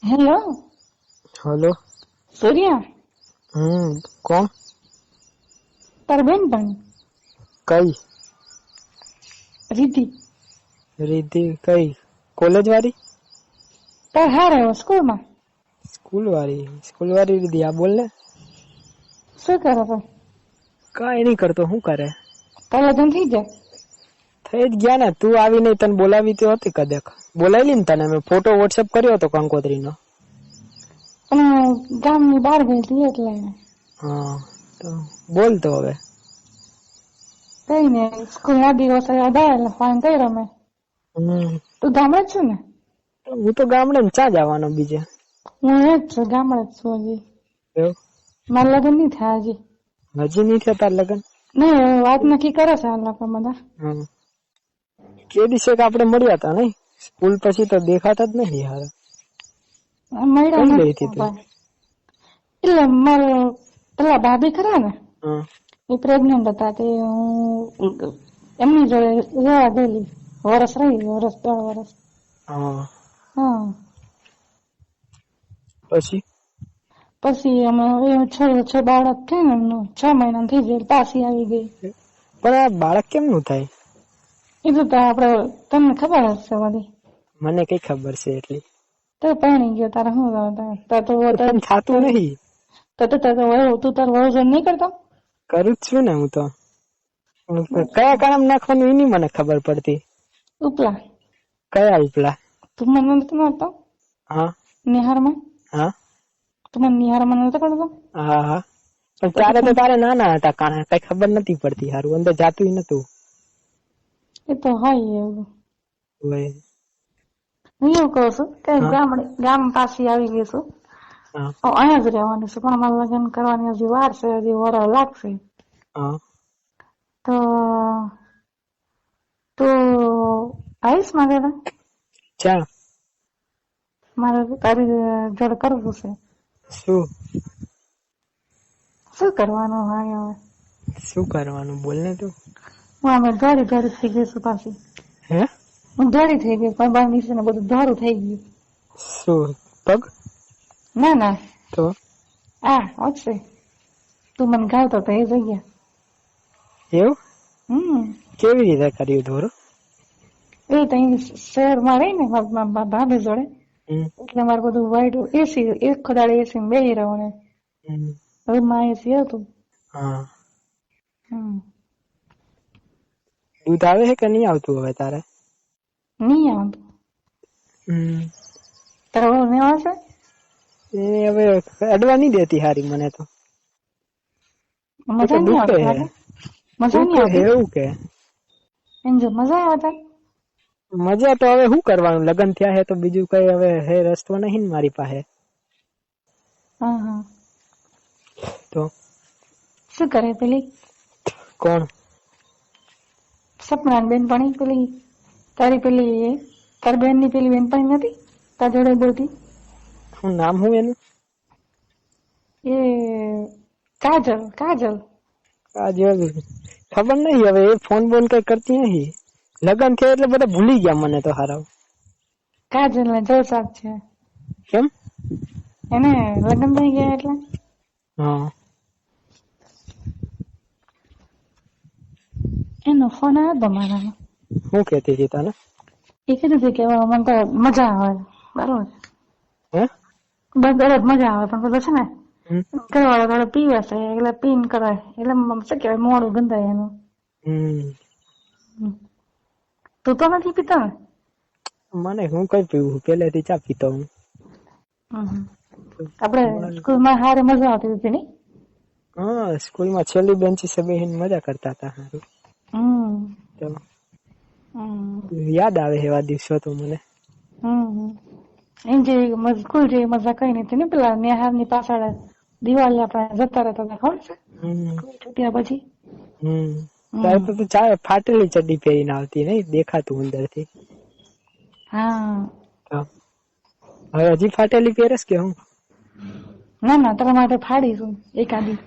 Hello. Hello. સૂર્યા. कौन? તાર બેન પણ कई રીતિ रिद्धि कई कॉलेज वाली તાર હારે સ્કૂલમાં स्कूल वाली रिद्धि आप बोल रहे? શું કરે તો? કઈ નહીં કરતો, શું કરે? તાર લગ્ન થઈ જાય? થઈ જ ગયા ને, તું આવી નહીં, તને બોલાવી તો હતી કદાચ. બોલાવી ને તને મેં ફોટો વોટ્સએપ કર્યો હતો કંકોત્રીનો. પણ ગામની બહાર ગઈ હતી એટલે. હા તો બોલ તો હવે. કઈ ને સ્કૂલ ના દિવસો યાદ આવે એટલે ફોન કર્યો મેં. તું ગામડે જ છું ને? હું તો ગામડે ને ચા જવાનો બીજે. હું એ જ છું, ગામડે જ છું હજી. એવું? મારા લગ્ન નહીં થયા હજી. હજી નહીં થયા તાર લગ્ન? નહીં, વાત નક્કી કરે છે આ લોકો બધા. કે દિવસે આપડે મળ્યા હતા નહીં? સ્કૂલ પછી તો દેખાતા જ નહીં યાર. મળ્યા કઈ ગઈ નથી હતી તું? એટલે મારે પેલા ભાભી ખરા ને એ પ્રેગ્નન્ટ હતા તે હું એમની જોડે રહેવા ગયેલી. વરસ રહી, વરસ 3 વર્ષ. હા પછી અમે છ બાળક છે ને એમનું 6 મહિના થઈ જાય પાછી આવી ગઈ. પણ આ બાળક કેમનું થાય? એ તો આપડે તમને ખબર હશે બધી. મને કઈ ખબર છે એટલી. તો પાણી ગયો તારે શું થતું નહીં. તું તાર વયોજન નહીં કરતો? કરું જ છું ને હું તો. કયા કામ નાખવાનું એની મને ખબર પડતી. ઉપલા કયા ઉપલા? તું મને નથી મારતો? હા. નિહારમાં? હા. તું મને નિહારમાં નતો કરતો? હા હા. પણ ત્યારે તો તારે નાના હતા કાના, કઈ ખબર નથી પડતી. હારું અંદર જાતું નતું. એ તો હોય એવું. હું એવું કહું છું કે ગામ પાસે આવી ગઈ છું, અહીંયા જ રહેવાનું છે, પણ અમારે લગ્ન કરવાની હજી વાર છે, હજી વરસ લાગશે. તો તું આવીશ મારે? ચા મારે તારી જોડે કરવું છે. શું કરવાનું હોય હવે? શું કરવાનું બોલ ને તું. હું અમે ધોરી થઈ ગઈ છું પાછી. હે? હું ધોરી થઈ ગઈ, પણ બાર નીચે ને બધું ધોરું થઈ ગયું. શું પગ? ના તો છે તું મને ગાવતો તો એ જગ્યા. એવું? કેવી રીતે કર્યું ધોરું? એ તો શહેરમાં રહી ને ભાભી જોડે, એટલે મારે બધું વાઈટ એસી એક ખોદાડે એસી બેહી રહ્યો ને હવે માં એસી હતું. દૂધ આવે છે કે નહીં આવતું હવે તારે? નહીં આવતું. તારા વહુ નહીં આવશે? એ હવે અડવા નહીં દેતી હારી મને તો. મજા નહીં આવતી. મજા નહીં આવતી એવું કે એમ જો મજા આવતા. મજા તો હવે શું કરવાનું, લગ્ન થયા હે તો બીજું કઈ હવે હે રસ્તો નહીં ને મારી પાસે. તો શું કરે પેલી? કોણ? સપના બેનપણી પેલી તારી બેન ની પેલી બેનપણી નથી તાર જોડે બોલતી? શું નામ હું એનું? એ કાજલ. કાજલ ખબર નહીં હવે, એ ફોન બોન કઈ કરતી નહીં. લગ્ન થયા એટલે બધા ભૂલી ગયા મને તો હારા. કાજલ ને જલસાદ છે. કેમ? એને લગ્ન થઈ ગયા એટલે. એનો ફોન આવ્યો મારામાં. શું કેતી હતી તને? એ કીધું હતું કે મને તો મજા આવે. બરોબર બસ મજા આવે, પણ બધું છે ને ઘરવાળા થોડો પીવે છે એટલે પીન કરે એટલે શું કેવાય મોડું ગંધાય એનું. તું તો નથી પીતો ને? મને હું કઈ પીવું, પેલેથી ચા પીતો હું. આપડે સ્કૂલમાં હારે મજા આવતી હતી ને? સ્કૂલમાં છેલ્લી બેન્ચીસે બેહીને મજા કરતા હતા. યાદ આવે એવા દિવસો તો મને. એમ જે સ્કૂલ જેવી મજા કઈ નથી ને. પેલા નેહાર ની પાછળ દિવાળી આપણે જતા રહેતા હતા, ખબર છે? છૂટ્યા પછી ત્યારે તો તું ચા ફાટેલી ચડ્ડી પહેરીને આવતી નહીં, દેખાતું અંદર થી. હવે હજી ફાટેલી પહેરસ કે હું? ના તારા માટે ફાડીશું એકાદી.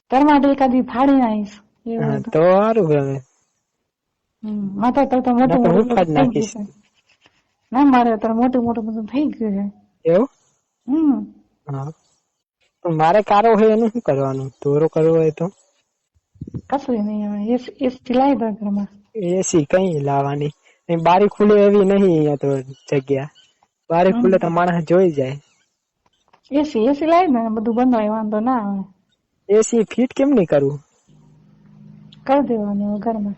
તારા માટે એકાદી ફાડી આવીશ. તો સારું. હવે માતા તો મોટું થઈ ગયું છે. ના મારે અત્યારે મોટું બધું થઈ ગયું છે. એવું? હમ હા, પણ મારે કારો હોય એનું શું કરવાનું? ધોરો કરવો હોય તો કશું નહીં હવે એસી લાવી દો ઘરમાં. એસી કઈ લાવવાની? બારી ખુલે એવી નહીં અહીંયા તો જગ્યા. બારી ખુલે તો માણસ જોઈ જાય. એસી લાવી દો, બધું બંધ હોય વાંધો ના આવે. એસી ફિટ કેમ નહીં કરવું? કરી દેવાનું ઘરમાં.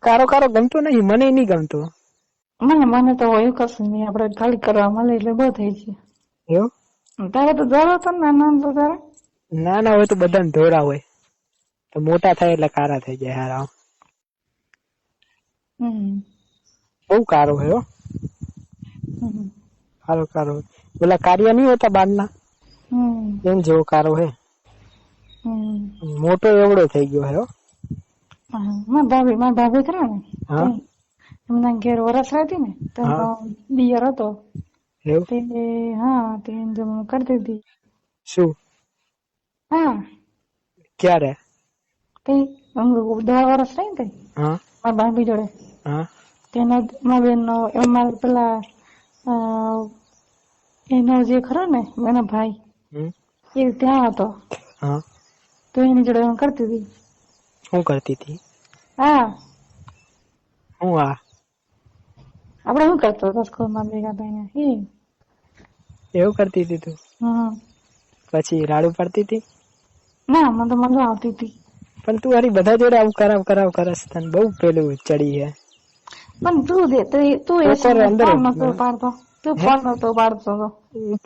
કારો ગમતો નહીં, મને નહીં ગમતો. મને તો એવું કશું નહીં, આપડે ખાલી કરવા મળે એટલે બહુ થઈ ગયું. એવું? તારે તો ધોરો હતો ને નાના તો તારે? નાના હોય તો બધાને ધોરા હોય, તો મોટા થાય એટલે કારા થઈ જાય. હારા બહુ કારો હોય. કારો પેલા કાર્ય નહીં હોતા બારના, એમ જેવો કારો હે. મોટો એવડો થઈ ગયો હે. મારા ભાભી ખરા ને, એમના ઘેર વરસ રહેતી ને તો દિયર હતો. હા, તે કરતી હતી. શું? હા. ક્યારે? 10 વર્ષ રહી ને મારા ભાભી જોડે. તેના મારા બેન નો મારા પેલા એનો જે ખરો ને એનો ભાઈ એ ત્યાં હતો. તો એની જોડે હું કરતી હતી. શું કરતી હતી? હા, હું આપડે શું કરતો હતો સ્કૂલમાં ભેગા થઈને એવું કરતી હતી તું? પછી રાડું પડતી હતી? ના, મને તો મજા આવતી હતી. પણ તું હારી બધા જોડે આવું કરાવ કરસ, તને બહુ પેલું ચડી હે. પણ તું અંદર નતો પાડતો. તું ફોન નતો પાડતો.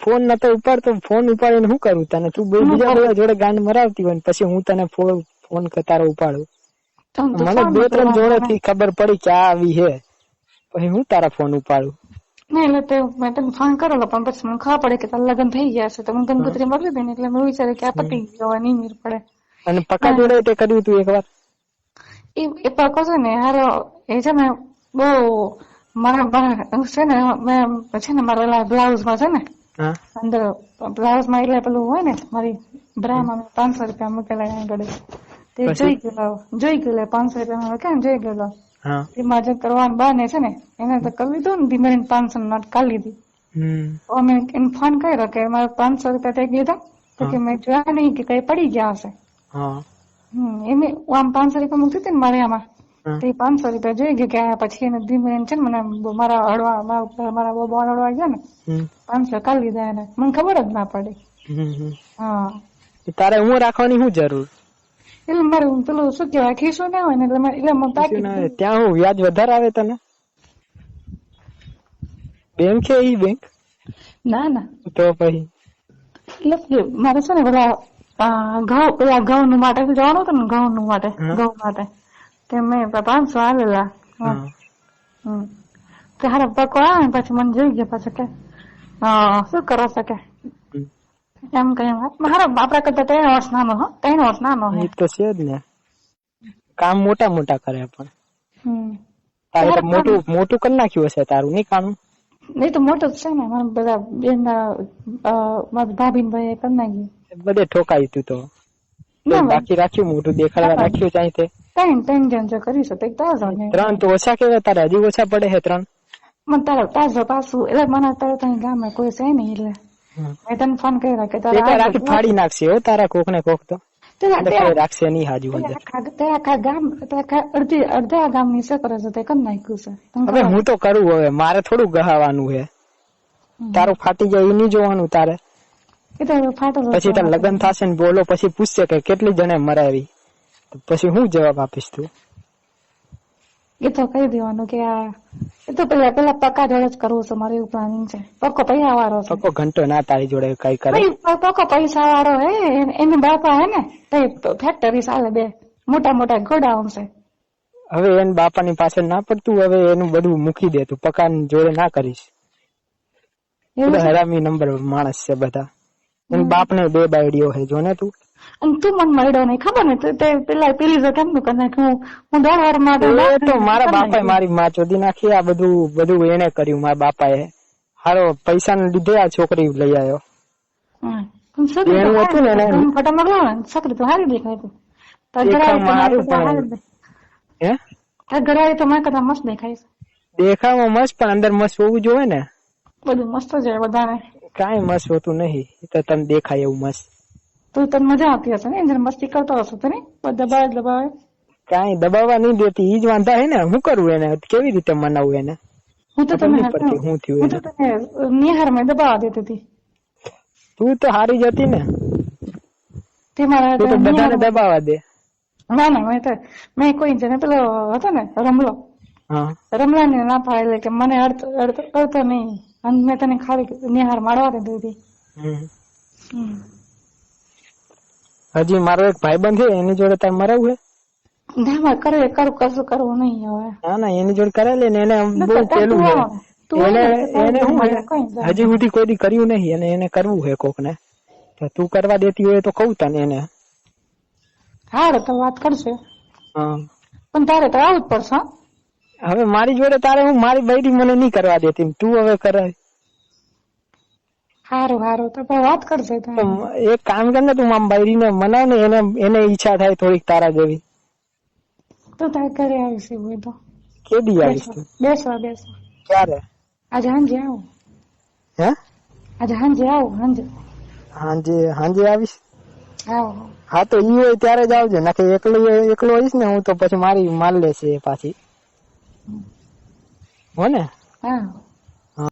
ફોન નતો ઉપાડતો. ફોન ઉપાડીને શું કરું તને? તું બીજા જોડે ગાંડ મરાવતી હોય પછી હું તને ફોન તારો ઉપાડું. મને 2-3 જોડે થી ખબર પડી કે આ આવી હે, પછી હું તારા ફોન ઉપાડું. નહીં એટલે મેં તને ફોન કરેલો, પણ પછી મને ખબર પડે કે તારા લગ્ન થઈ ગયા છે તો મને કંકોત્રી મળી દે ને, એટલે મેં વિચાર્યું કે આ પતિ ગયો નહીં મેળ પડે. અને પક્કા જોડે તે કર્યું તું એકવાર? એ પક્કો છે ને હારો, એ છે ને બહુ મારા છે ને, મેં છે ને મારા બ્લાઉઝ માં છે ને અંદર બ્લાઉઝ માં એટલે પેલું હોય ને મારી બ્રામાં 500 રૂપિયા મૂકેલા આગળ. તે જોઈ ગયેલો 500 રૂપિયા કેમ જોઈ ગયેલો. એમાં જે કરવાનું બાને છે ને એને તો કરી લીધું ને, ધીમે 500 નોટ કાઢી લીધી. અમે એને ફોન કર્યો કે મારે 500 રૂપિયા થઈ ગયા તો કે મેં જોયા નહીં કે કઈ પડી ગયા હશે. એમે આમ 500 રૂપિયા મૂકતી હતી ને મારે આમાં, તે 500 રૂપિયા જોઈ ગઈ કે પછી એને ધીમે છે ને મને મારા હળવા મારા બહુ હળવા ગયા ને 500 કાઢી લીધા એને, મને ખબર જ ના પડી. તારે હું રાખવાની શું જરૂર? એટલે મારે પેલું શું કેવાય ખીસું ના હોય ને એટલે ત્યાં હું વ્યાજ વધારે આવે તને? બેંક છે ઈ બેંક? ના તો પછી એટલે મારે છે ને પેલા ઘઉં નું માટે જવાનું હતું ને, ઘઉં માટે તે મેં 500 આવેલા. હારા પકો આવે પછી મને જોઈ ગયા પછી કે શું કરો શકે એમ કઈ મારા આપડા કરતા 3 વર્ષ નાનો. 3 વર્ષ નાનો હે તો છે જ ને. કામ મોટા કરે પણ તારે મોટું કરી નાખ્યું હશે તારું, નહીં કામ? નહીં તો મોટું જ છે ને, મારા બધા બેન મારા ભાભી ભાઈ કરી નાખ્યું. બધે ઠોકાયું તું તો બાકી રાખ્યું મોટું દેખાડવા રાખ્યું જાય તે 3 જણ જો કરી શકે. 3 તો ઓછા કેવાય, તારે હજી ઓછા પડે છે 3? મને તારા તાજો પાછું એટલે મને અત્યારે ત્યાં ગામે કોઈ છે નહીં એટલે મેં તને ફોન કર્યો કે તારા ફાડી નાખશે હો તારા કોક ને કોક તો રાખશે નહીં હાજુ. અડધા ગામ ની છે કરે છે તે કરી નાખ્યું છે. હવે હું તો કરું, હવે મારે થોડું ગહાવાનું છે. તારું ફાટી જાય એ નહીં જોવાનું તારે. પછી તાર લગ્ન થશે ને બોલો પછી પૂછશે કે કેટલી જણે મરાવી, પછી હું જવાબ આપીશ તું? એ તો કહી દેવાનું કે એ તો પેલા પક્કા જોડે જ કરવું છે મારે, એવું પ્લાનિંગ છે. પક્કો પૈસા વાળો છે. પક્કો ઘંટો ના તારી જોડે કઈ કરે? પક્કો પૈસા વાળો હે, એને બાપા હે ને ફેક્ટરી ચાલે, 2 મોટા ગોડાઉન છે. હવે એને બાપાની પાછળ ના પડતું, હવે એનું બધું મૂકી દે તું, પક્કા જોડે ના કરીશ. હરામી નંબર માણસ છે બધા. એના બાપ ને 2 બાયડીઓ છે જો ને તું. અને તું મને મળ્યો નહીં ખબર ને, પેલી જો કેમનું કરી નાખ્યું. હું 10 વાર તો મારા બાપાએ મારી માં ચોદી નાખી. આ બધું એને કર્યું મારા બાપાએ. હારો પૈસા ને લીધે આ છોકરી લઈ આવ્યો. છોકરી તો હારી દેખાય તું ઘરે તો મારે કરતા મસ્ત દેખાય છે. દેખાવામાં મસ્ત પણ અંદર મસ્ત હોવું જોઈએ ને. બધું મસ્ત જ હોય બધાને. કાંઈ મસ્ત હોતું નહીં તો તને દેખાય એવું મસ્ત. તો તને મજા આવતી હશે ને એને મસ્તી કરતો હશે તો નહીં દબાવે. કાંઈ દબાવવા નહીં દેતી ઈ જ વાંધા હે ને. શું કરવું એને, કેવી રીતે મનાવવું એને? હું તો તને નિહારમાં દબાવવા દેતી હતી. તું તો હારી જતી ને. તે મારા બધાને દબાવવા દે. ના મેં કોઈ જને પેલો હતો ને રમલો, રમલા ને ના પાડે કે મને અડતો નહીં અને મેં તને ખાલી નિહાર મારવા દીધી હતી. હજી મારો એક ભાઈબંધ છે એની જોડે તારે મરાવું હે? ના કશું કરવું નહીં હવે. ના એની જોડે કરાવી લે ને. એને બહુ પેલું છે હજી સુધી કોઈ દી કર્યું નહીં અને એને કરવું છે કોક ને. તું કરવા દેતી હોય તો કઉ તને એને. હારે તો વાત કરશે પણ તારે તો આવું જ પડશે. હવે મારી જોડે તારે હું મારી બૈરી મને નહીં કરવા દેતી, તું હવે કરાય. હારું તો વાત કરશે. એક કામ કર ને તું આમ બૈરી ને મનાવ ને એને ઈચ્છા થાય થોડીક તારા જેવી. તો તારે ઘરે આવીશ હોય તો. કેદી આવીશ તું? બેસવા. ક્યારે? આજે સાંજે આવું. હે? આજે સાંજે આવું. સાંજે આવીશ. હા તો ઈ હોય ત્યારે જ આવજો. નાખે એકલો હોઈશ ને હું તો પછી મારી માલ લેશે પાછી. હો ને? હા.